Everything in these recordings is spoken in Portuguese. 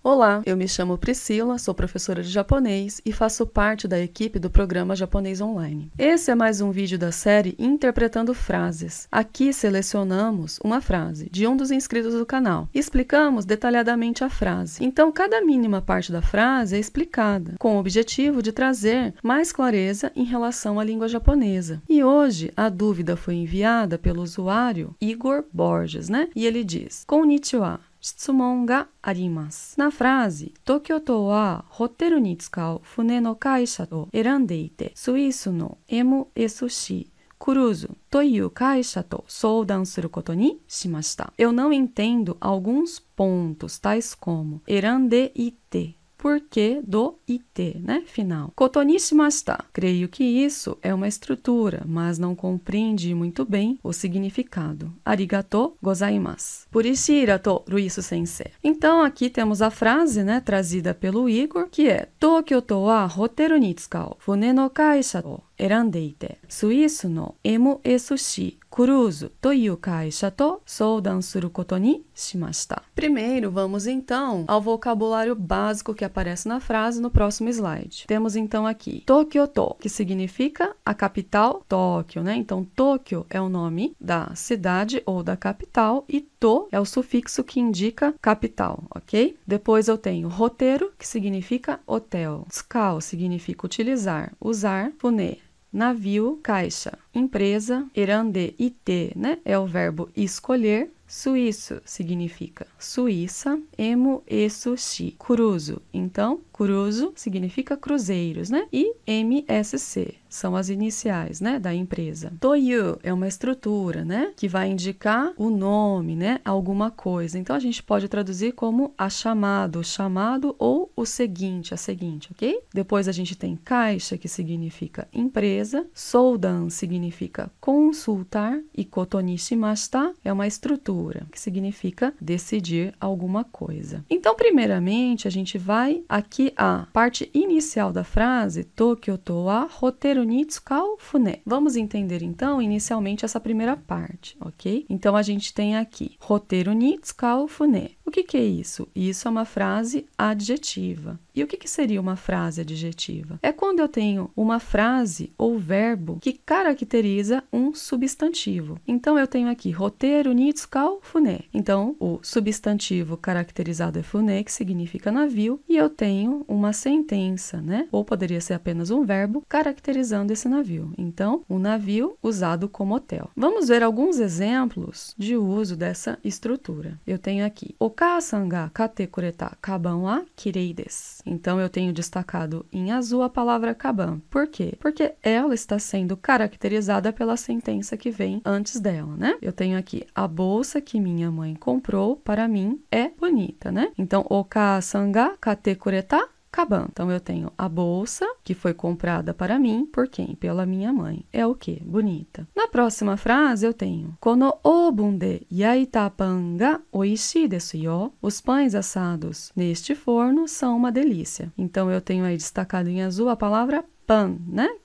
Olá, eu me chamo Priscila, sou professora de japonês e faço parte da equipe do programa Japonês Online. Esse é mais um vídeo da série Interpretando Frases. Aqui selecionamos uma frase de um dos inscritos do canal e explicamos detalhadamente a frase. Então, cada mínima parte da frase é explicada, com o objetivo de trazer mais clareza em relação à língua japonesa. E hoje, a dúvida foi enviada pelo usuário Igor Borges, E ele diz: Konnichiwa. 質問があります。なfrase, 東京都はホテルに使う船の会社を選んでいて、スイスの MSC クルーズという会社と相談することにしました。Eu não entendo alguns pontos, tais como 選んでいて。Porquê do ite, final. Koto ni shimashita. Creio que isso é uma estrutura, mas não compreende muito bem o significado. Arigatou gozaimasu. Purishira to Ruisu sensei. Então, aqui temos a frase, trazida pelo Igor, que é Tokyo to wa hoteru ni tsukau fune no kaisha o erandeite, Suíço no MSC Cruise toいう会社と相談することにしました. Primeiro, vamos então ao vocabulário básico que aparece na frase no próximo slide. Temos então aqui Tokyo to, que significa a capital Tóquio, Então, Tóquio é o nome da cidade ou da capital e to é o sufixo que indica capital, ok? Depois eu tenho roteiro, que significa hotel. Tsukau significa utilizar, usar. Fune, navio. Caixa, empresa. Erande ite, é o verbo escolher. Suíço significa Suíça. MSC, cruzo. Então, cruzo significa cruzeiros, E MSC são as iniciais, da empresa. Toyu é uma estrutura, que vai indicar o nome, alguma coisa. Então, a gente pode traduzir como a chamado, o chamado ou o seguinte, a seguinte, ok? Depois a gente tem caixa, que significa empresa. Soudan significa consultar. E koto ni shimashita é uma estrutura, que significa decidir alguma coisa. Então, primeiramente, a gente vai aqui à parte inicial da frase Tokyo to wa hoteru ni tsukau fune. Vamos entender, então, inicialmente essa primeira parte, ok? Então, a gente tem aqui hoteru ni tsukau fune. O que é isso? Isso é uma frase adjetiva. E o que seria uma frase adjetiva? É quando eu tenho uma frase ou verbo que caracteriza um substantivo. Então, eu tenho aqui hoteru ni tsukau fune. Então, o substantivo caracterizado é fune, que significa navio, e eu tenho uma sentença, Ou poderia ser apenas um verbo caracterizando esse navio. Então, um navio usado como hotel. Vamos ver alguns exemplos de uso dessa estrutura. Eu tenho aqui Oka-san ga katte kureta kaban wa kirei desu. Então, eu tenho destacado em azul a palavra kaban. Por quê? Porque ela está sendo caracterizada pela sentença que vem antes dela, Eu tenho aqui a bolsa que minha mãe comprou para mim é bonita, Então, Oka-san ga katte kureta kaban. Então, eu tenho a bolsa que foi comprada para mim, por quem? Pela minha mãe. É o quê? Bonita. Na próxima frase, eu tenho Kono obun de yaita pan ga oishii desu yo. Os pães assados neste forno são uma delícia. Então, eu tenho aí destacado em azul a palavra pan,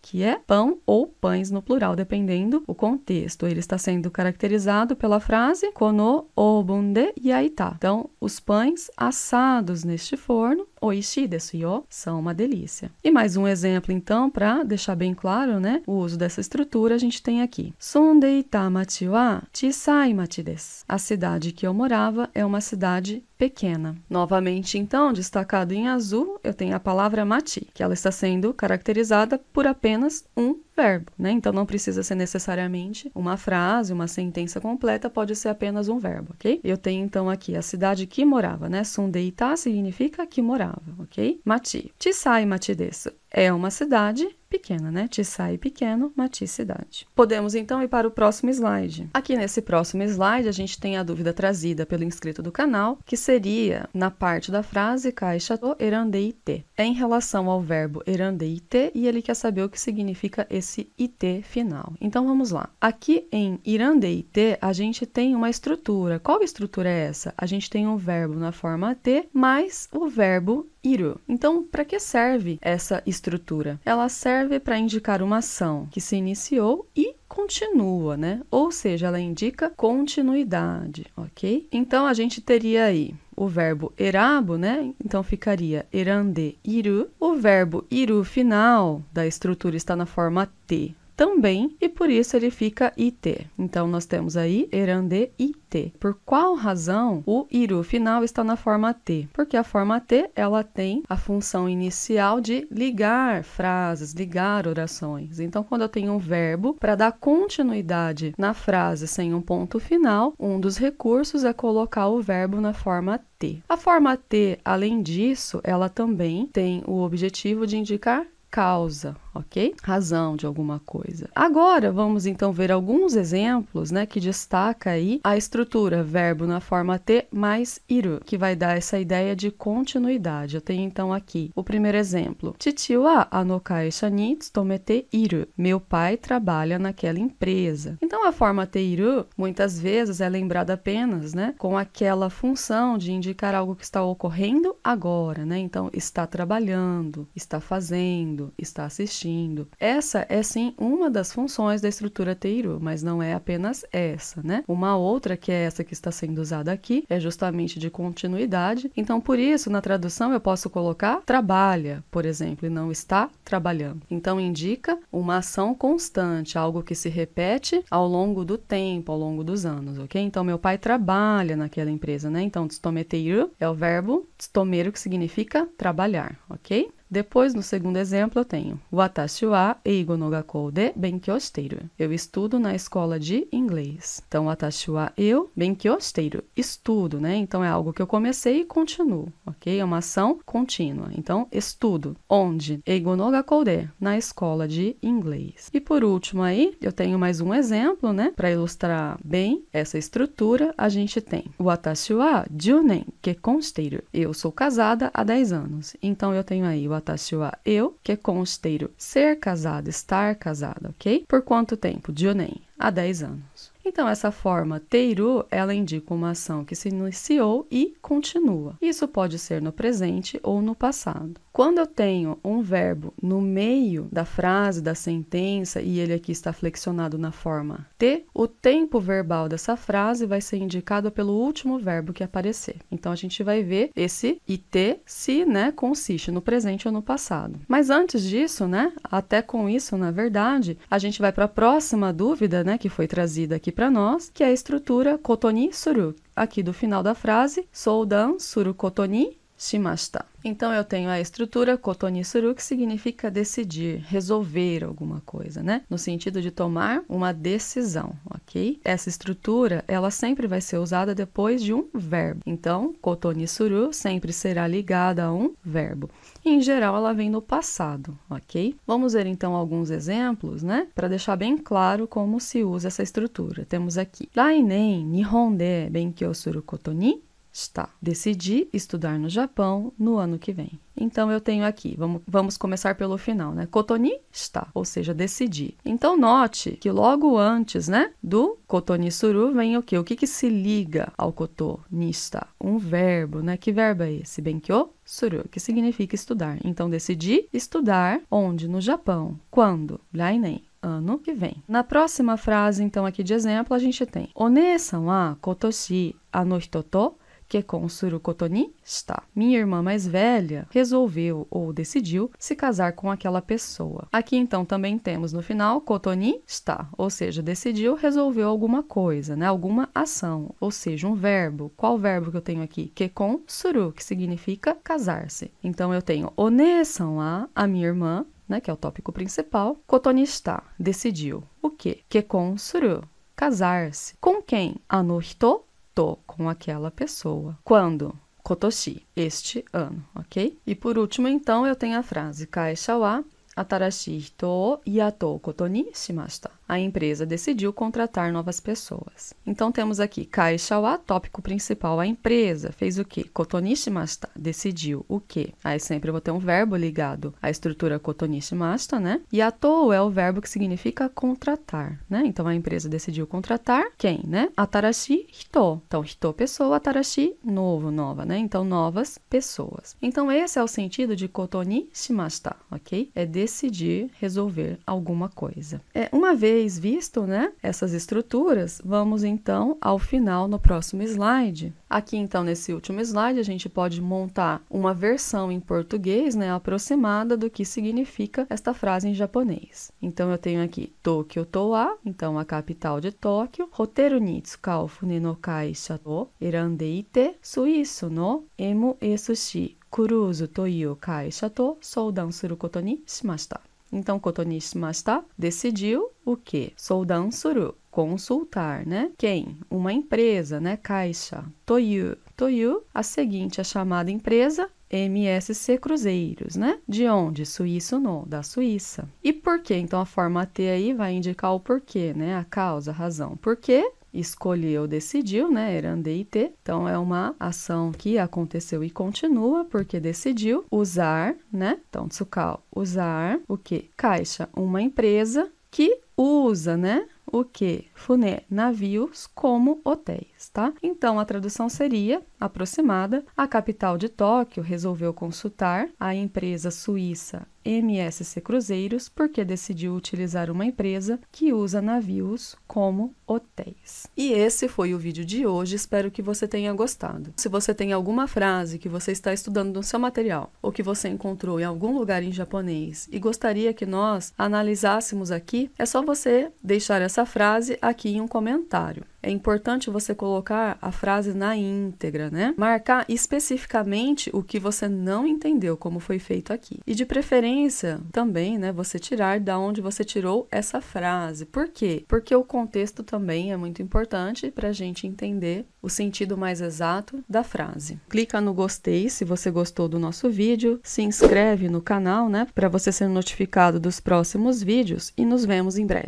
que é pão ou pães no plural, dependendo o contexto. Ele está sendo caracterizado pela frase Kono obun de yaita. Então, os pães assados neste forno, oishii desu yo, são uma delícia. E mais um exemplo, então, para deixar bem claro, o uso dessa estrutura, a gente tem aqui Sondeita machi wa chisai machi desu. A cidade que eu morava é uma cidade pequena. Novamente, então, destacado em azul, eu tenho a palavra machi, que ela está sendo caracterizada por apenas um verbo, Então, não precisa ser necessariamente uma frase, uma sentença completa, pode ser apenas um verbo, ok? Eu tenho, então, aqui a cidade que morava, Sondeita significa que morava, ok? Machi. Chisai machi desu. É uma cidade pequena, Chisai pequeno, machi cidade. Podemos então ir para o próximo slide. Aqui nesse próximo slide a gente tem a dúvida trazida pelo inscrito do canal, que seria na parte da frase kaisha to erandeite. É em relação ao verbo erandeite e ele quer saber o que significa esse it final. Então vamos lá. Aqui em erandeite a gente tem uma estrutura. Qual estrutura é essa? A gente tem um verbo na forma T mais o verbo iru. Então, para que serve essa estrutura? estrutura? Ela serve para indicar uma ação que se iniciou e continua, né? Ou seja, ela indica continuidade, ok? Então, a gente teria aí o verbo erabo, né? Então, ficaria erande iru. O verbo iru final da estrutura está na forma T também, e por isso ele fica it. Então, nós temos aí erande it. Por qual razão o iru final está na forma T? Porque a forma T, ela tem a função inicial de ligar frases, ligar orações. Então, quando eu tenho um verbo, para dar continuidade na frase sem um ponto final, um dos recursos é colocar o verbo na forma T. A forma T, além disso, ela também tem o objetivo de indicar causa, ok? Razão de alguma coisa. Agora, vamos então ver alguns exemplos, né, que destaca aí a estrutura verbo na forma T mais iru, que vai dar essa ideia de continuidade. Eu tenho então aqui o primeiro exemplo. Chichi wa ano kaisha ni tsutomete iru. Meu pai trabalha naquela empresa. Então, a forma T iru, muitas vezes, é lembrada apenas, né, com aquela função de indicar algo que está ocorrendo agora, né? Então, está trabalhando, está fazendo, está assistindo. Essa é sim uma das funções da estrutura Teiru, mas não é apenas essa, né? Uma outra, que é essa que está sendo usada aqui, é justamente de continuidade. Então, por isso, na tradução eu posso colocar trabalha, por exemplo, e não está trabalhando. Então, indica uma ação constante, algo que se repete ao longo do tempo, ao longo dos anos, ok? Então, meu pai trabalha naquela empresa, né? Então, tsutometeiru é o verbo tsutomeru, que significa trabalhar, ok? Depois, no segundo exemplo, eu tenho Watashi wa eigo no gakou de benkyou shiteiru. Eu estudo na escola de inglês. Então, watashi wa eu benkyou shiteiru. Estudo, né? Então, é algo que eu comecei e continuo, ok? É uma ação contínua. Então, estudo. Onde? Eigo no gakou de, na escola de inglês. E por último aí, eu tenho mais um exemplo, né? Para ilustrar bem essa estrutura, a gente tem Watashi wa 10 nen kekkon shiteiru. Eu sou casada há 10 anos. Então, eu tenho aí watashi wa eu, kekkon shiteiru, ser casado, estar casada, ok? Por quanto tempo? 10 nen, há 10 anos. Então, essa forma teiru, ela indica uma ação que se iniciou e continua. Isso pode ser no presente ou no passado. Quando eu tenho um verbo no meio da frase, da sentença, e ele aqui está flexionado na forma T, o tempo verbal dessa frase vai ser indicado pelo último verbo que aparecer. Então, a gente vai ver esse IT se, né, consiste no presente ou no passado. Mas antes disso, né, até com isso, na verdade, a gente vai para a próxima dúvida, né, que foi trazida aqui para nós, que é a estrutura kotoni suru. Aqui do final da frase, soudan suru kotoni shimashita. Então, eu tenho a estrutura kotoni suru, que significa decidir, resolver alguma coisa, né? No sentido de tomar uma decisão, ok? Essa estrutura, ela sempre vai ser usada depois de um verbo. Então, kotoni suru sempre será ligada a um verbo. E, em geral, ela vem no passado, ok? Vamos ver, então, alguns exemplos, né? Para deixar bem claro como se usa essa estrutura. Temos aqui, Lainen nihon de benkyou suru koto ni shita. Decidi estudar no Japão no ano que vem. Então, eu tenho aqui, vamos começar pelo final, né? Koto ni shita, ou seja, decidi. Então, note que logo antes, né, do koto ni suru vem o quê? O que se liga ao koto ni shita? Um verbo, né? Que verbo é esse? Benkyou suru, que significa estudar. Então, decidi estudar onde? No Japão. Quando? Lainen. Ano que vem. Na próxima frase, então, aqui de exemplo, a gente tem One-san wa kotoshi ano hito to kekkon suru koto ni shita. Minha irmã mais velha resolveu ou decidiu se casar com aquela pessoa. Aqui, então, também temos no final koto ni shita, ou seja, decidiu, resolveu alguma coisa, né? Alguma ação, ou seja, um verbo. Qual verbo que eu tenho aqui? Kekkon suru, que significa casar-se. Então, eu tenho One-san wa, a minha irmã, né, que é o tópico principal, koto ni shita, decidiu. O quê? Kekkon suru, casar-se. Com quem? Ano hito to, com aquela pessoa. Quando? Kotoshi, este ano, ok? E por último, então, eu tenho a frase Kaisha wa atarashi hito o yatou koto ni shimashita. a empresa decidiu contratar novas pessoas. Então, temos aqui Kaisha wa, tópico principal, a empresa fez o quê? Kotonishimashita, decidiu o quê? Aí sempre eu vou ter um verbo ligado à estrutura kotonishimashita, né? E atou é o verbo que significa contratar, né? Então, a empresa decidiu contratar quem, né? Atarashi hito. Então, hito, pessoa, atarashi, novo, nova, né? Então, novas pessoas. Então, esse é o sentido de kotonishimashita, ok? É decidir, resolver alguma coisa. Uma vez visto, né, essas estruturas, vamos então ao final no próximo slide. Aqui, então, nesse último slide, a gente pode montar uma versão em português, né, aproximada do que significa esta frase em japonês. Então, eu tenho aqui Tokyo to wa, então a capital de Tóquio, Hoteru ni tsukau fune no kaisha to erandeite, suiço no M-E-Sushi Cruise to iu kaisha to soudan suru koto ni shimashita. Então, koto ni shimashita decidiu o quê? Soudan suru, consultar, né? Quem? Uma empresa, né? Kaisha. Toyu. Toyu, a seguinte, a chamada empresa MSC Cruzeiros, né? De onde? Suíço no, da Suíça. E por quê? Então, a forma T aí vai indicar o porquê, né? A causa, a razão. Por quê? Escolheu, decidiu, né? Erandeite. Então, é uma ação que aconteceu e continua, porque decidiu usar, né? Então, tsukau, usar o quê? Kaisha, uma empresa que usa, né? O que? Fune, navios, como hotéis, tá? Então, a tradução seria aproximada. A capital de Tóquio resolveu consultar a empresa suíça MSC Cruzeiros porque decidiu utilizar uma empresa que usa navios como hotéis. E esse foi o vídeo de hoje, espero que você tenha gostado. Se você tem alguma frase que você está estudando no seu material ou que você encontrou em algum lugar em japonês e gostaria que nós analisássemos aqui, é só você deixar essa frase aqui em um comentário. É importante você colocar a frase na íntegra, né? Marcar especificamente o que você não entendeu, como foi feito aqui. E de preferência, também, né, você tirar da onde você tirou essa frase. Por quê? Porque o contexto também é muito importante para a gente entender o sentido mais exato da frase. Clica no gostei se você gostou do nosso vídeo, se inscreve no canal, né, para você ser notificado dos próximos vídeos e nos vemos em breve.